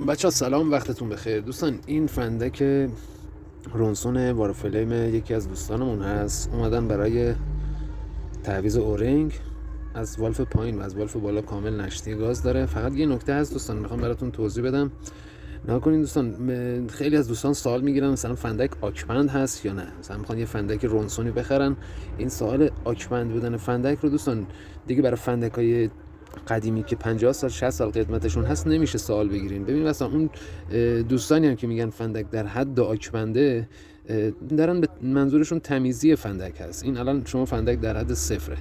بچه سلام، وقتتون بخیر دوستان. این فندک رونسون وارفلیم یکی از دوستانمون هست. اومدن برای تعویض اورنگ از والف پایین و از والف بالا کامل نشتی گاز داره. فقط یه نکته هست دوستان، میخوام براتون توضیح بدم. نگاه کنین دوستان، خیلی از دوستان سوال میگیرن مثلا فندک آکبند هست یا نه، مثلا میخوان یه فندک رونسونی بخرن. این سوال آکبند بودن فندک رو دوستان دیگه برای فندکای قدیمی که 50 سال 60 سال قدمتشون هست نمیشه سوال بگیرین. ببین مثلا اون دوستانی هم که میگن فندک در حد آکبنده، دارن به منظورشون تمیزی فندک هست. این الان شما فندک در حد صفره،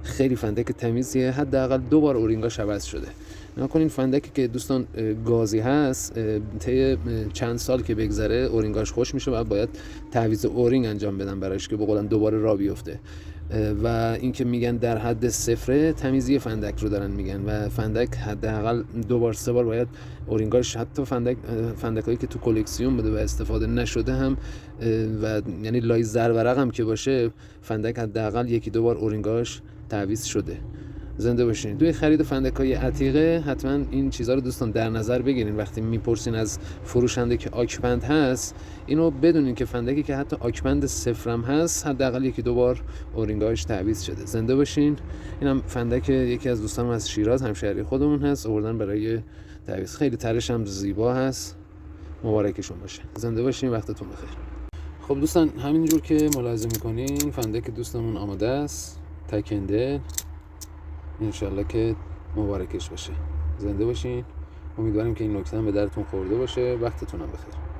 خیلی فندک تمیزیه، حداقل 2 بار اورینگاش عوض شده. نکنین فندکی که دوستان گازی هست، طی چند سال که بگذره اورینگاش خوش میشه و باید تعویض اورینگ انجام بدن براش که بقولن دوباره راه بیفته. و این که میگن در حد صفره، تمیزی فندک رو دارن میگن و فندک حداقل 2 بار 3 بار باید اورینگاش، حتی فندکایی که تو کلکسیون بوده و استفاده نشده هم و یعنی لای زرورق هم که باشه، فندک حداقل 1-2 بار اورینگاش تعویض شده. زنده باشین. توی خرید فندکای عتیقه حتما این چیزها رو دوستان در نظر بگیرین. وقتی میپرسین از فروشنده که آکبند هست، اینو بدونین که فندکی که حتی آکبند صفرم هست حداقل 1-2 بار اورینگاش تعویض شده. زنده باشین. اینم فندک یکی از دوستانم از شیراز، همشهری خودمون هست، آوردن برای تعویض. خیلی ترش هم زیبا هست. مبارکشون باشه. زنده باشین، وقتتون بخیر. خب دوستان، همینجور که ملاحظه میکنین فندک دوستمون آماده است، تکنده. انشالله که مبارکش باشه. زنده باشین. امیدواریم که این نکته هم به درتون خورده باشه. وقتتون هم بخیر.